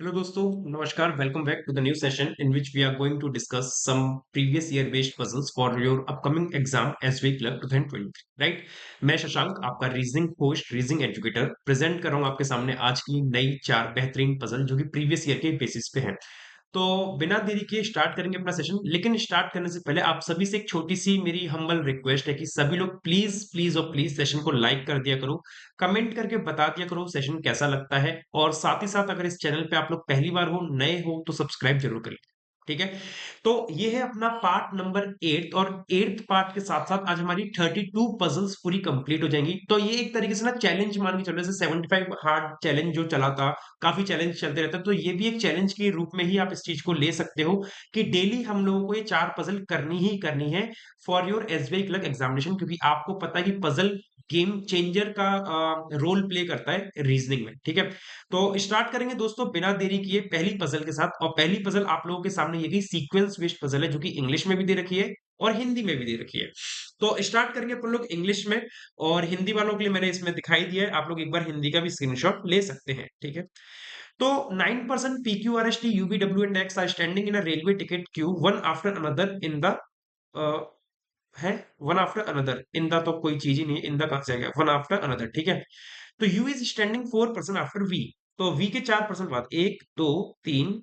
Hello दोस्तों, नमस्कार. Welcome back to the new session in which we are going to discuss some previous year based puzzles for your upcoming exam SW Clerk 2023. Right. मैं शशांक, आपका reasoning host, reasoning educator, present कर रहा हूँ आपके सामने आज की नई 4 बेहतरीन पजल जो कि प्रीवियस ईयर के बेसिस पे हैं. तो बिना देरी के स्टार्ट करेंगे अपना सेशन. लेकिन स्टार्ट करने से पहले आप सभी से एक छोटी सी मेरी हम्बल रिक्वेस्ट है कि सभी लोग प्लीज प्लीज और प्लीज सेशन को लाइक कर दिया करो, कमेंट करके बता दिया करो सेशन कैसा लगता है, और साथ ही साथ अगर इस चैनल पे आप लोग पहली बार हो, नए हो, तो सब्सक्राइब जरूर करें. ठीक है. तो ये है अपना पार्ट नंबर 8, और 8th पार्ट के साथ साथ आज हमारी 32 पजल्स पूरी कंप्लीट हो जाएंगी. तो ये एक तरीके से ना चैलेंज मान के चलो, जैसे 75 हार्ड चैलेंज जो चला था, काफी चैलेंज चलते रहते हैं, तो ये भी एक चैलेंज के रूप में ही आप इस चीज को ले सकते हो कि डेली हम लोगों को ये 4 पजल करनी ही करनी है for your SBI clerk examination, क्योंकि आपको पता है कि पजल गेम चेंजर का रोल प्ले करता है रीजनिंग में. ठीक है. तो स्टार्ट करेंगे दोस्तों बिना देरी किए पहली पजल के साथ. और पहली पजल आप लोगों के सामने ये भी सीक्वेंस बेस्ड पजल है, जो कि इंग्लिश में भी दे रखी है और हिंदी में भी दे रखी है. तो स्टार्ट करेंगे अपन लोग इंग्लिश में, और हिंदी वालों के लिए मैंने इसमें दिखाई दिया है, आप लोग एक बार हिंदी का भी स्क्रीनशॉट ले सकते हैं. ठीक है. तो 9% PQRST UVW and X are standing in a railway ticket queue, one after another in the है one after another. In the तो कोई चीज ही नहीं है, इन द कहां से आ गया, वन आफ्टर अनदर. ठीक है. तो U is standing 4% after V. तो वी के 4% बाद, एक दो तीन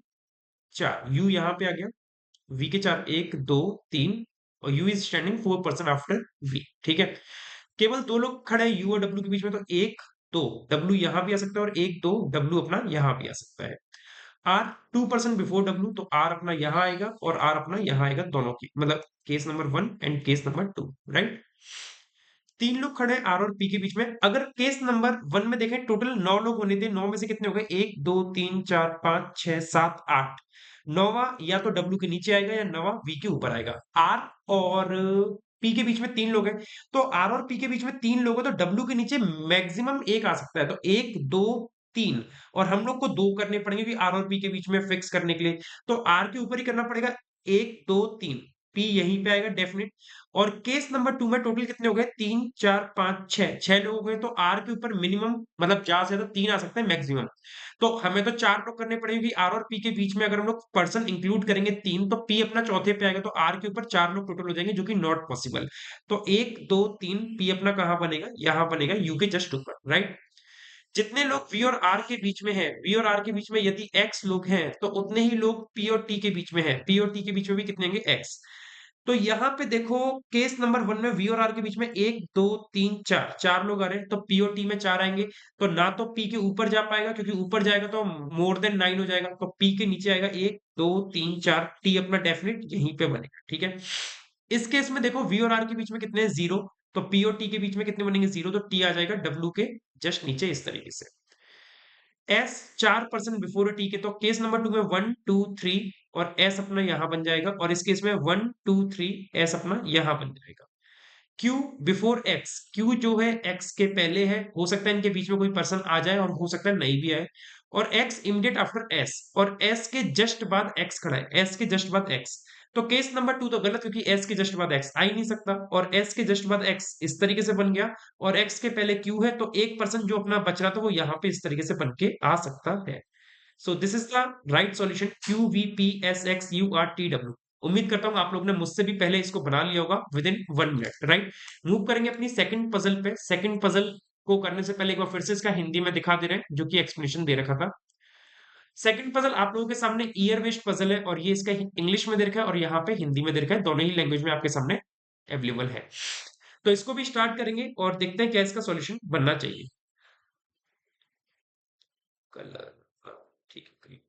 चार, यू यहाँ पे आ गया. वी के चार, एक दो तीन, और U is standing 4% after V. ठीक है. केवल दो लोग खड़े हैं यू और डब्ल्यू के बीच में, तो एक दो डब्ल्यू यहाँ भी आ सकता है, और एक दो डब्ल्यू अपना यहाँ भी आ सकता है. आर 2% बिफोर डब्ल्यू, तो आर अपना यहां आएगा और आर अपना यहां आएगा, दोनों की मतलब case number 1 and case number 2. Right. तीन लोग खड़े हैं आर और पी के बीच में. अगर केस नंबर 1 में देखें, टोटल 9 लोग होने थे. 9 में से कितने हो गए, 1 2 3 4 5 6 7 8. नौवा या तो डब्ल्यू के नीचे आएगा या नवा वी के ऊपर आएगा. आर और पी के बीच में तीन लोग हैं. तो आर और पी के बीच में तीन लोग हैं, तो डब्ल्यू के नीचे मैक्सिमम एक आ सकता है. तो एक दो तीन, और हम लोग को दो करने पड़ेंगे कि आर और पी के बीच में फिक्स करने के लिए. तो आर के ऊपर ही करना पड़ेगा. एक दो तीन, पी यहीं पे आएगा डेफिनेट. और केस नंबर 2 में टोटल कितने हो गए, 3 4 5 6, 6 लोग हो गए. तो आर के ऊपर मिनिमम मतलब ज्यादा से ज्यादा तीन आ सकते हैं मैक्सिमम. तो हमें तो चार लोग करने पड़ेंगे कि आर और पी के बीच में अगर हम लोग पर्सन इंक्लूड करेंगे तीन, तो पी अपना चौथे पे आएगा, तो आर के ऊपर चार लोग टोटल हो जाएंगे, जो कि नॉट पॉसिबल. तो एक दो तीन, पी अपना कहां बनेगा, यहां बनेगा यू के जस्ट ऊपर. राइट. जितने लोग वी और आर के बीच में हैं, वी और आर के बीच में यदि एक्स लोग हैं, तो उतने ही लोग पी और टी के बीच में हैं. पी और टी के बीच में भी कितने होंगे, एक्स. तो यहाँ पे देखो, केस नंबर 1 में वी और आर के बीच में एक दो तीन चार, चार लोग आ रहे हैं, तो पी और टी में चार आएंगे. तो ना तो पी के ऊपर जा पाएगा, क्योंकि ऊपर जाएगा तो मोर देन 9 हो जाएगा. तो पी के नीचे आएगा एक दो तीन चार, टी अपना डेफिनेट यहीं पे बनेगा. ठीक है. इस केस में देखो, वी और आर के बीच में कितने हैं, जीरो. तो पी और टी के बीच में कितने बनेंगे, जीरो. तो टी आ जाएगा डब्ल्यू के जस्ट नीचे इस तरीके से. एस 4% बिफोर टी के, तो केस नंबर 2 में 1 2 3, और एस अपना यहां बन जाएगा. और इस केस में 1 2 3, एस अपना यहां बन जाएगा. क्यू बिफोर एक्स, क्यू जो है एक्स के पहले है, हो सकता है इनके बीच में कोई पर्सन आ जाए और हो सकता है नहीं भी आए. और एक्स इमीडिएट आफ्टर एस, और एस के जस्ट बाद एक्स खड़ा है, एस के जस्ट बाद एक्स. तो केस नंबर 2 तो गलत, क्योंकि एस के जस्ट बाद एक्स आ ही नहीं सकता, और एस के जस्ट बाद एक्स इस तरीके से बन गया. और एक्स के पहले क्यू है, तो एक पर्सन जो अपना बच रहा था वो यहां पे इस तरीके से बन के आ सकता है. So this is the right solution, Q V P S x you R T W. उम्मीद करता हूं आप लोग ने मुझसे भी पहले इसको बना लिया होगा with in 1 minute. Right. Move करेंगे अपनी सेकंड पजल पे. सेकंड पजल को करने से पहले एक बार फिर से इसका हिंदी में दिखा दे रहे हैं, जो कि एक्सप्लेनेशन दे रखा था. सेकंड पजल आप लोगों के सामने ईयर बेस्ड पजल है, और ये इसका इंग्लिश में दे रखा है और यहाँ पे हिंदी में दे रखा है. दोनों ही लैंग्वेज में आपके सामने अवेलेबल है. तो इसको भी स्टार्ट करेंगे और देखते हैं क्या इसका सॉल्यूशन बनना चाहिए. कलर, ठीक है.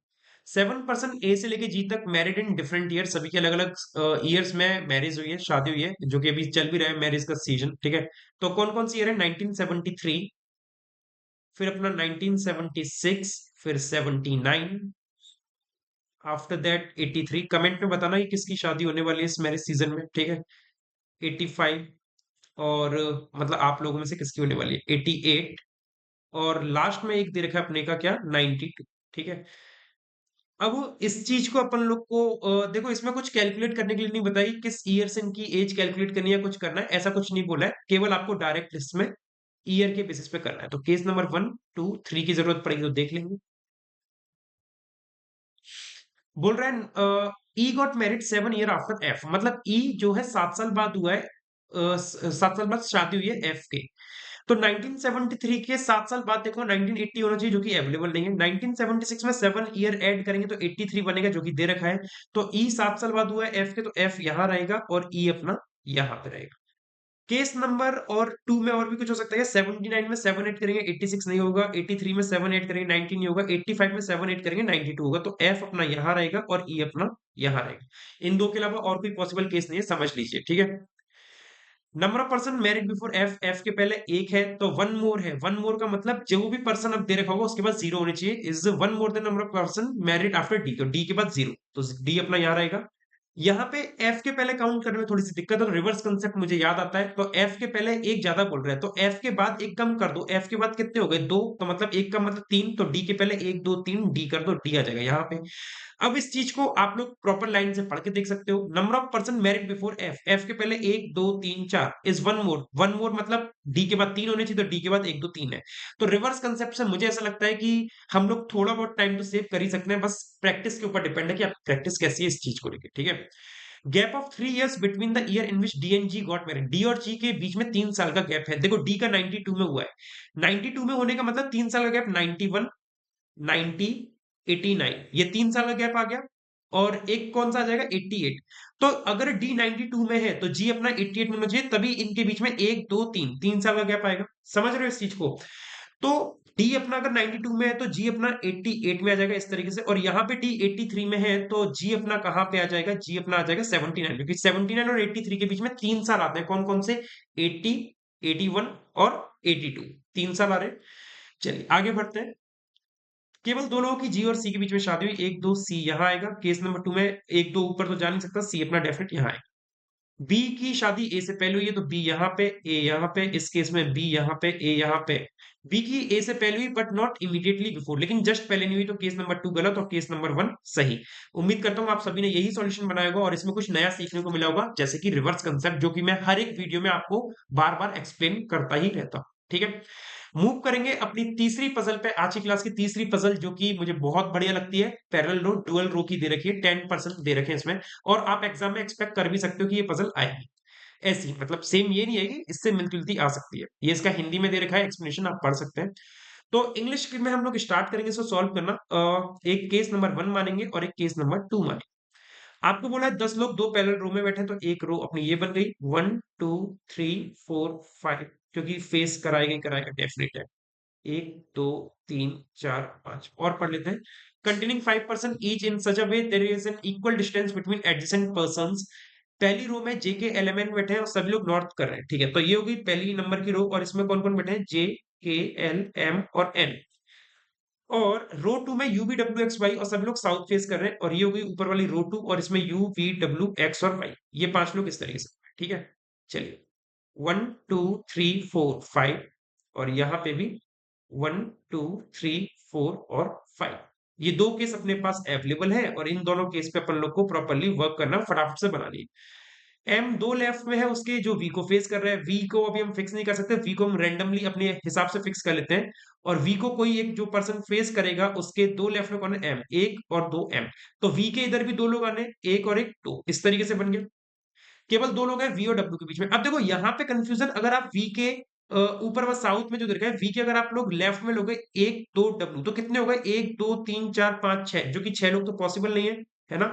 7% ए से लेके जी तक मैरिड इन डिफरेंट ईयर, सभी के अलग अलग ईयर्स में मैरिज हुई है, शादी हुई है, जो कि अभी चल भी रहा है मैरिज का सीजन. ठीक है. तो कौन कौन सी ईयर है, 1973, फिर अपना 1976, फिर 79, आफ्टर दैट 83. कमेंट में बताना कि किसकी शादी होने वाली है इस मैरिज सीजन में. ठीक है. 85, और मतलब आप लोगों में से किसकी होने वाली है, 88, और लास्ट में एक दे रखा है अपने का क्या, 92. ठीक है. अब इस चीज को अपन लोग को देखो, इसमें कुछ कैलकुलेट करने के लिए नहीं बताई किस ईयर से इनकी एज कैलकुलेट करनी है, कुछ करना है ऐसा कुछ नहीं बोला है. केवल आपको डायरेक्ट लिस्ट में ईयर के बेसिस पे करना है. तो केस नंबर 1 2 3 की जरूरत पड़ेगी तो देख लेंगे. बोल रहा है E got married 7 year after F, मतलब ई जो है 7 साल बाद हुआ है, 7 साल बाद शादी हुई है एफ के। तो 1973 के 7 साल बाद देखो 1980 होना चाहिए, जो कि अवेलेबल नहीं है। 1976 में 7 ईयर ऐड करेंगे तो 83 बनेगा, जो कि दे रखा है। तो ई 7 साल बाद हुआ है एफ के, तो एफ यहाँ रहेगा और ई अपना यहाँ पे रहेगा। केस नंबर और 2 में और भी कुछ हो सकता है। 79 में 7 ऐड करेंगे 86 नहीं होगा, 83 में 7 ऐड करेंगे 90 नहीं होगा, 85 में 7 ऐड करेंगे 92 होगा। तो एफ अपना यहाँ रहेगा और ई अपना यहाँ रहेगा। इन दो के अलावा और कोई पॉसिबल केस नहीं है, समझ लीजिए, ठीक है। Number of person married before F, F के पहले एक है तो वन मोर है। वन मोर का मतलब जो भी पर्सन अब दे रखा होगा उसके बाद जीरो होने चाहिए। Is one more than number of person married after D, तो डी के बाद जीरो, तो डी अपना यहाँ रहेगा। यहाँ पे एफ के पहले काउंट करने में थोड़ी सी दिक्कत है, तो रिवर्स कंसेप्ट मुझे याद आता है। तो एफ के पहले एक ज्यादा बोल रहा है, तो एफ के बाद एक कम कर दो। एफ के बाद कितने हो गए? दो, तो मतलब एक का मतलब तीन, तो डी के पहले एक दो तीन डी कर दो, डी आ जाएगा यहाँ पे। अब इस चीज को आप लोग प्रॉपर लाइन से पढ़ के देख सकते हो। Number of person married before F, F के पहले एक दो तीन चार, is one more. One more मतलब डी के बाद तीन होने चाहिए, तो डी के बाद एक दो तीन है। तो रिवर्स कंसेप्ट से मुझे ऐसा लगता है कि हम लोग थोड़ा बहुत टाइम तो सेव कर ही सकते हैं, बस प्रैक्टिस के ऊपर डिपेंड है कि आप प्रैक्टिस कैसी है इस चीज को लेकर, ठीक है। Gap of 3 years between the year in which D and G got married, D और जी के बीच में 3 साल का गैप है। देखो डी का 92 में हुआ है, 92 में होने का मतलब 3 साल का गैप, 91 90 89, ये 3 साल का गैप आ गया। और एक कौन सा आ जाएगा? 88। तो अगर डी 92 में है तो जी अपना 88 में होना चाहिए, तभी इनके बीच में एक दो तीन 3 साल का गैप आएगा। समझ रहे हो इस चीज को? तो डी अपना अगर 92 में है तो जी अपना 88 में आ जाएगा इस तरीके से। और यहाँ पे डी 83 में है तो जी अपना कहाँ पे आ जाएगा? जी अपना आ जाएगा 79, क्योंकि 79 और 83 के बीच में 3 साल आते हैं। कौन कौन से? 80, 81 और 82, 3 साल आ रहे हैं। चलिए आगे बढ़ते हैं। केवल दो लोगों की जी और सी के बीच में शादी हुई, एक दो सी यहाँ आएगा। केस नंबर 2 में एक दो ऊपर तो जा नहीं सकता, सी अपना डेफिनेट यहाँ आएगा। बी की शादी ए से पहले हुई है तो बी यहाँ पे, ए यहाँ पे, इस केस में बी यहाँ पे, ए यहाँ पे। बी की ए से पहले हुई बट नॉट इमीडिएटली बिफोर, लेकिन जस्ट पहले नहीं हुई, तो केस नंबर 2 गलत और केस नंबर 1 सही। उम्मीद करता हूँ आप सभी ने यही सॉल्यूशन बनाया होगा और इसमें कुछ नया सीखने को मिला होगा, जैसे कि रिवर्स कंसेप्ट, जो कि मैं हर एक वीडियो में आपको बार बार एक्सप्लेन करता ही रहता हूँ, ठीक है। मूव करेंगे अपनी तीसरी पजल पे। आज की क्लास की तीसरी पजल जो कि मुझे बहुत बढ़िया लगती है, पैरेलल रो डुअल रो की दे रखी है, 10% दे रखे हैं इसमें, और आप एग्जाम में एक्सपेक्ट कर भी सकते हो कि ये पजल आएगी। ऐसी मतलब सेम ये नहीं आएगी, इससे मिलती जुलती आ सकती है। ये इसका हिंदी में दे रखा है, एक्सप्लेनेशन आप पढ़ सकते हैं। तो इंग्लिश में हम लोग स्टार्ट करेंगे इसको सॉल्व करना। एक केस नंबर 1 मानेंगे और एक केस नंबर 2 मानेंगे। आपको बोला है 10 लोग दो पैरेलल रो में बैठे हैं, तो एक रो अपनी ये बन गई, 1 2 3 4 5, क्योंकि फेस कराएगा ही कराएगा, डेफिनेट है। 1 2 3 4 5 और पढ़ लेते हैं। Containing 5% each in such a way there is an equal distance between adjacent persons. पहली रो में जे के एलिमेंट बैठे हैं और सभी लोग नॉर्थ कर रहे हैं, ठीक है। तो ये होगी पहली नंबर की रो, और इसमें कौन कौन बैठे हैं? जे के एल एम और एन। और रो 2 में U V W X Y और सभी लोग साउथ फेस कर रहे हैं, और ये होगी ऊपर वाली रो 2, और इसमें यू वी डब्ल्यू एक्स और वाई, ये 5 लोग इस तरीके से, ठीक है। चलिए 1 2 3 4 5, और यहाँ पे भी 1 2 3 4 और 5। ये दो केस अपने पास अवेलेबल है, और इन दोनों केस पे अपन लोग को प्रॉपर्ली वर्क करना, फटाफट से बना लिए। एम दो लेफ्ट में है उसके, जो वी को फेस कर रहा है। वी को अभी हम फिक्स नहीं कर सकते, वी को हम रैंडमली अपने हिसाब से फिक्स कर लेते हैं। और वी को कोई एक जो पर्सन फेस करेगा उसके दो लेफ्ट में कौन है? एम, एक और दो एम। तो वी के इधर भी दो लोग आने, एक और एक, दो, इस तरीके से बन गया। केवल दो लोग हैं वी और डब्ल्यू के बीच में। अब देखो यहाँ पे कंफ्यूजन, अगर आप वी के ऊपर व साउथ में जो देखा है वी के, अगर आप लोग लेफ्ट में लोगे एक दो डब्ल्यू, तो कितने हो गए? एक दो तीन चार पांच छह, जो कि 6 लोग तो पॉसिबल नहीं है ना,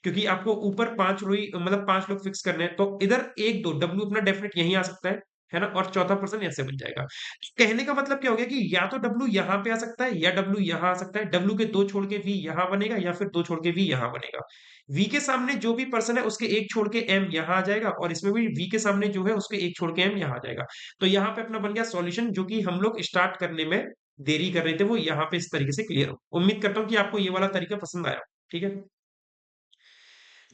क्योंकि आपको ऊपर 5 रोई मतलब 5 लोग फिक्स करने हैं। तो इधर एक दो डब्ल्यू अपना डेफिनेट यहीं आ सकता है ना, और चौथा पर्सन ऐसे बन जाएगा। तो कहने का मतलब क्या हो गया कि या तो डब्ल्यू यहाँ पे आ सकता है या डब्ल्यू यहाँ आ सकता है। डब्ल्यू के दो छोड़ के वी यहाँ बनेगा, या फिर दो छोड़ के वी यहाँ बनेगा। वी के सामने जो भी पर्सन है उसके एक छोड़ के एम यहाँ आ जाएगा, और इसमें भी वी के सामने जो है उसके एक छोड़ के एम यहाँ आ जाएगा। तो यहाँ पे अपना बन गया सॉल्यूशन, जो कि हम लोग स्टार्ट करने में देरी कर रहे थे, वो यहाँ पे इस तरीके से क्लियर हो। उम्मीद करता हूँ कि आपको ये वाला तरीका पसंद आया, ठीक है।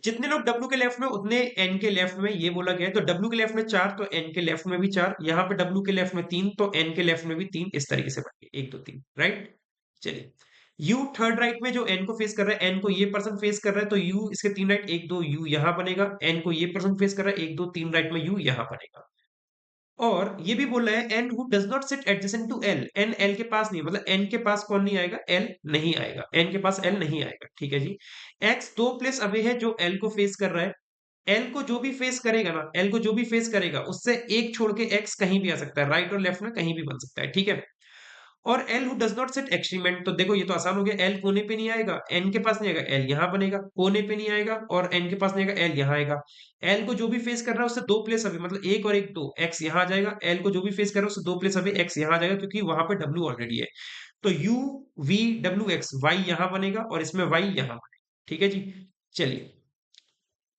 जितने लोग W के लेफ्ट में उतने N के लेफ्ट में, ये बोला गया है। तो W के लेफ्ट में 4 तो N के लेफ्ट में भी 4, यहाँ पे W के लेफ्ट में 3 तो N के लेफ्ट में भी 3, इस तरीके से बन गए 1 2 3, राइट। चलिए U थर्ड राइट में जो N को फेस कर रहा है, N को ये पर्सन फेस कर रहा है, तो U इसके 3 राइट 1 2 U यहाँ बनेगा। N को ये पर्सन फेस कर रहा है 1 2 3 राइट में U यहाँ बनेगा। और ये भी बोल रहा है N who does not sit adjacent to L, N L के पास नहीं, मतलब एन के पास कौन नहीं आएगा, एल नहीं आएगा, एन के पास एल नहीं आएगा, ठीक है जी। एक्स दो प्लेस अवे है जो एल को फेस कर रहा है, एल को जो भी फेस करेगा ना, एल को जो भी फेस करेगा उससे एक छोड़ के एक्स कहीं भी आ सकता है, राइट और लेफ्ट में कहीं भी बन सकता है, ठीक है। और L who does not set एक्सट्रीमेंट, तो देखो ये तो आसान हो गया, एल कोने पे नहीं आएगा, एन के पास नहीं आएगा, एल यहां बनेगा, कोने पे नहीं आएगा और एन के पास नहीं आएगा, एल यहां आएगा। एल को जो भी फेस कर रहा है उससे दो प्लेस अवे, मतलब एक और एक दो, एक्स यहां आ जाएगा, एल को जो भी फेस कर रहा है उससे दो प्लेस अवे एक्स यहां आ जाएगा, क्योंकि वहां पे डब्ल्यू ऑलरेडी है। तो U V W X, Y यहां बनेगा और इसमें वाई यहां बनेगा, ठीक है जी। चलिए,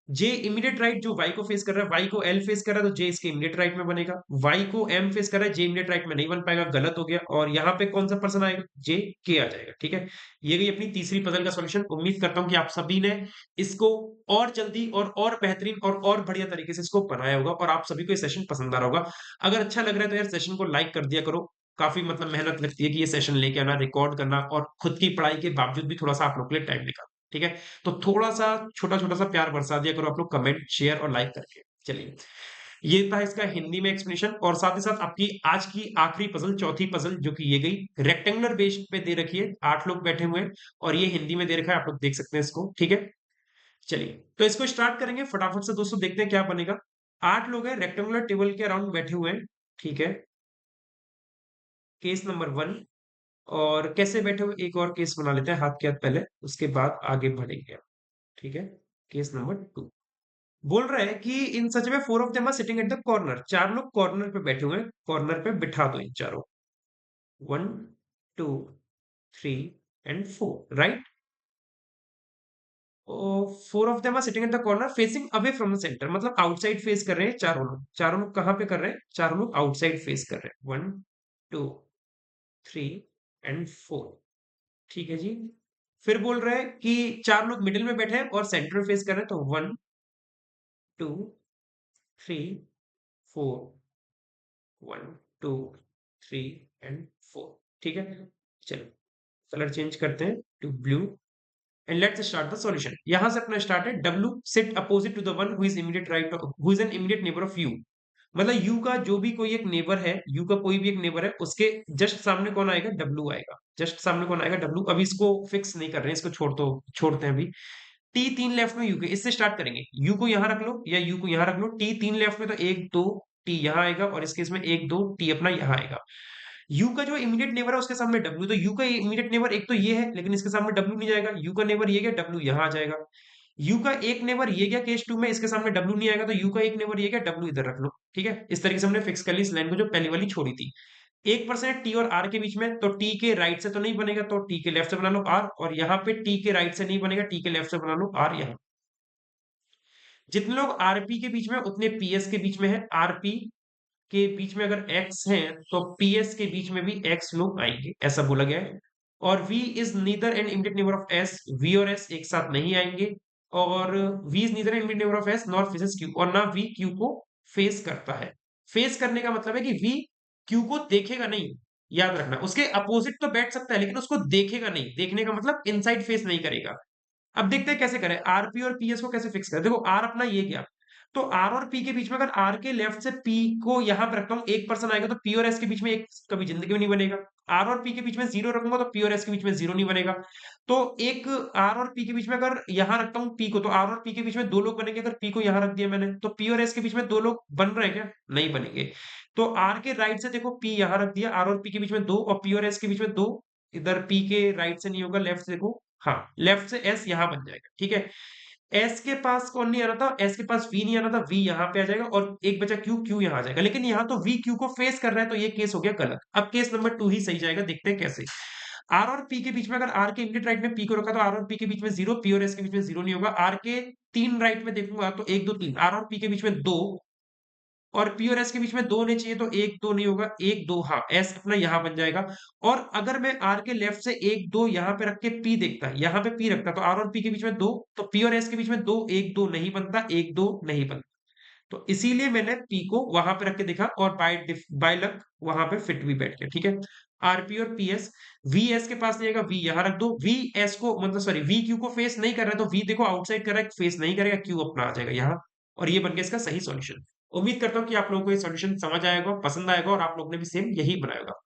जे इमीडिएट राइट जो वाई को फेस कर रहा है, वाई को एल फेस कर रहा है तो जे इसके इमीडिएट राइट में बनेगा, वाई को एम फेस कर रहा है, जे इमीडिएट राइट में नहीं बन पाएगा, गलत हो गया। और यहाँ पे कौन सा पर्सन आएगा, जे के आ जाएगा, ठीक है। ये गई अपनी तीसरी पजल का सॉल्यूशन। उम्मीद करता हूँ कि आप सभी ने इसको और जल्दी और बेहतरीन और बढ़िया तरीके से इसको बनाया होगा और आप सभी को ये सेशन पसंद आ रहा होगा। अगर अच्छा लग रहा है तो यार सेशन को लाइक कर दिया करो। काफी मतलब मेहनत लगती है कि ये सेशन लेके आना, रिकॉर्ड करना और खुद की पढ़ाई के बावजूद भी थोड़ा सा आप लोग के लिए टाइम निकालना, ठीक है। तो थोड़ा-सा छोटा-छोटा सा प्यार बरसा दिया करो आप लोग कमेंट, शेयर और लाइक करके। चलिए, ये था इसका हिंदी में एक्सप्लेनेशन और साथ ही साथ आपकी आज की आखिरी पज़ल, चौथी पज़ल जो कि ये गई रेक्टेंगुलर बेस पे दे रखी है, 8 लोग बैठे हुए हैं और ये हिंदी में दे रखा है, आप लोग देख सकते हैं इसको, ठीक है? चलिए, तो इसको स्टार्ट करेंगे फटाफट से दोस्तों, देखते हैं क्या बनेगा। 8 लोग हैं, रेक्टेंगुलर टेबल के अराउंड बैठे हुए हैं, ठीक है? केस नंबर 1 और कैसे बैठे हुए एक और केस बना लेते हैं हाथ के हाथ पहले, उसके बाद आगे बढ़ेंगे, ठीक है? केस नंबर 2 बोल रहा है कि इन सच में four of them are sitting at the corner, चार लोग कॉर्नर पे बैठे हुए हैं, कॉर्नर पे बिठा दो इन चारों, one two three and four, right. Four of them are sitting at the corner facing away from the centre, मतलब आउटसाइड फेस कर रहे हैं चारों लोग, चारों लोग कहाँ पे कर रहे हैं, चारों लोग आउटसाइड फेस कर रहे हैं, one two three and four, ठीक है जी। फिर बोल रहे हैं कि चार लोग मिडिल में बैठे हैं और सेंटर में फेस कर रहे हैं, तो one two three four, one two three and four, ठीक है। चलो, कलर चेंज करते हैं to blue and let's start the solution. यहां से अपना स्टार्ट है, W sit opposite to the one who is immediate right, who is an immediate neighbour of U, मतलब यू का जो भी कोई एक नेबर है, यू का कोई भी एक नेबर है, उसके जस्ट सामने कौन आएगा, डब्ल्यू आएगा, जस्ट सामने कौन आएगा, डब्ल्यू। अभी इसको फिक्स नहीं कर रहे हैं, इसको छोड़ते हैं अभी। टी तीन लेफ्ट में यू के, इससे स्टार्ट करेंगे, यू को यहां रख लो या यू को यहां रख लो, टी तीन लेफ्ट में तो एक दो टी यहां आएगा और इस केस में एक दो टी अपना यहां आएगा। यू का जो इमीडिएट नेबर है उसके सामने डब्ल्यू, तो यू का इमीडिएट नेबर एक तो ये है, लेकिन इसके सामने डब्ल्यू नहीं जाएगा, यू का नेबर ये गया, डब्ल्यू यहां आ जाएगा। यू का एक नेबर ये गया केस टू में, इसके सामने डब्ल्यू नहीं आएगा, तो यू का एक नेबर ये गया, डब्ल्यू इधर रख लो, ठीक है। इस तरीके से हमने फिक्स कर ली इस लाइन को जो पहली वाली छोड़ी थी। एक परसेंट टी और आर के बीच में, तो टी के राइट से तो नहीं बनेगा, तो टी के लेफ्ट से बना लो आर, और यहाँ पे टी के राइट से नहीं बनेगा, टी के लेफ्ट से बना लो आर। यहाँ जितने लोग आरपी के बीच में उतने पीएस के बीच में है, आरपी के बीच में अगर एक्स है तो पीएस के बीच में भी एक्स लोग आएंगे, ऐसा बोला गया है। और v is neither N immediate neighbour of s, v और s एक साथ नहीं आएंगे, और v is neither N immediate neighbour of s nor faces q, और ना v q को फेस करता है। फेस करने का मतलब है कि v q को देखेगा नहीं, याद रखना, उसके अपोजिट तो बैठ सकता है लेकिन उसको देखेगा नहीं, देखने का मतलब इनसाइड फेस नहीं करेगा। अब देखते हैं कैसे करें, आरपी और पीएस को कैसे फिक्स करें। देखो आर अपना ये गया, तो आर और पी के बीच में अगर आर के लेफ्ट से पी को यहां पर रखता हूं, एक पर्सन आएगा, तो पी और एस के बीच में एक कभी जिंदगी में नहीं बनेगा। आर और पी के बीच में जीरो रखूंगा तो पी और एस के बीच में जीरो नहीं बनेगा। तो एक आर और पी के बीच में अगर यहां रखता हूं पी को, तो आर और पी के बीच में दो लोग बनेंगे, अगर पी को यहां रख दिया मैंने, तो पी और एस के बीच में दो लोग बन रहे हैं क्या, नहीं बनेंगे। तो आर के राइट से देखो पी यहां रख दिया, आर और पी के बीच में दो, और पी और एस के बीच में दो, इधर पी के राइट से नहीं होगा, लेफ्ट से देखो, हाँ लेफ्ट से एस यहां बन जाएगा, ठीक है। एस के पास कौन नहीं आना था, एस के पास वी नहीं आना था, वी यहां पे आ जाएगा, और एक बचा क्यू, क्यू यहां आ जाएगा, लेकिन यहां तो वी क्यू को फेस कर रहा है, तो ये केस हो गया गलत। अब केस नंबर 2 ही सही जाएगा, देखते हैं कैसे। आर और पी के बीच में अगर आर के इमीडिएट राइट में पी को रखा तो आर और पी के बीच में जीरो, पी और एस के बीच में जीरो नहीं होगा। आर के तीन राइट में देखूंगा तो एक दो तीन, आर और पी के बीच में दो, और पी और एस के बीच में दो होने चाहिए, तो एक दो नहीं होगा, एक दो, हाँ एस अपना यहां बन जाएगा। और अगर मैं आर के लेफ्ट से एक दो यहां पे रख के पी देखता, यहां पे पी रखता, तो आर और पी के बीच में दो, तो पी और एस के बीच में दो, एक दो नहीं बनता, एक दो नहीं बनता, तो इसीलिए मैंने पी को वहां पे रख के देखा और बाय लक वहां पे फिट भी बैठ गया, ठीक है। आरपी और पीएस, वी एस के पास नहीं आएगा, वी यहां रख दो, वी एस को मतलब सॉरी वी क्यू को फेस नहीं कर रहा है, तो वी देखो आउटसाइड कर रहा है, फेस नहीं करेगा, क्यू अपना आ जाएगा यहाँ, और ये बन गया इसका सही सॉल्यूशन। उम्मीद करता हूँ कि आप लोगों को ये सॉल्यूशन समझ आएगा, पसंद आएगा और आप लोगों ने भी सेम यही बनाया होगा।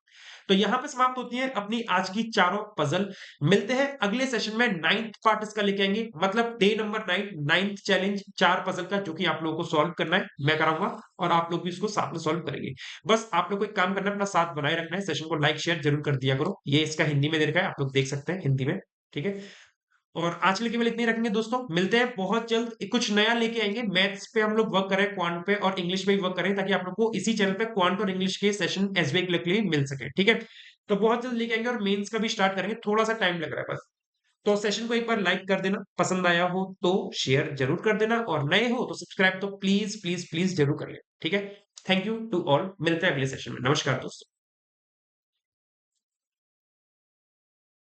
तो यहाँ पे समाप्त होती है अपनी आज की चारों पजल। मिलते हैं अगले सेशन में 9th पार्ट इसका लेके आएंगे, मतलब day number 9, 9th challenge 4 puzzle का, जो कि आप लोगों को सॉल्व करना है, मैं कराऊंगा और आप लोग भी इसको साथ में सॉल्व करेंगे। बस आप लोग को एक काम करना है, अपना साथ बनाए रखना है, सेशन को लाइक शेयर जरूर कर दिया करो। ये इसका हिंदी में दे रखा है, आप लोग देख सकते हैं हिंदी में, ठीक है। और आज के लिए केवल इतने ही रखेंगे दोस्तों, मिलते हैं बहुत जल्द, कुछ नया लेके आएंगे। मैथ्स पे हम लोग वर्क करें, क्वांट पे और इंग्लिश पे भी वर्क करें, ताकि आप लोग को इसी चैनल पे क्वांट और इंग्लिश के सेशन एसबीआई के लिए मिल सके, ठीक है। तो बहुत जल्द लेके आएंगे और मेंस का भी स्टार्ट करेंगे, थोड़ा सा टाइम लग रहा है बस। तो सेशन को एक बार लाइक कर देना, पसंद आया हो तो शेयर जरूर कर देना, और नए हो तो सब्सक्राइब तो प्लीज प्लीज प्लीज जरूर कर ले, ठीक है। थैंक यू टू ऑल, मिलते हैं अगले सेशन में। नमस्कार दोस्तों।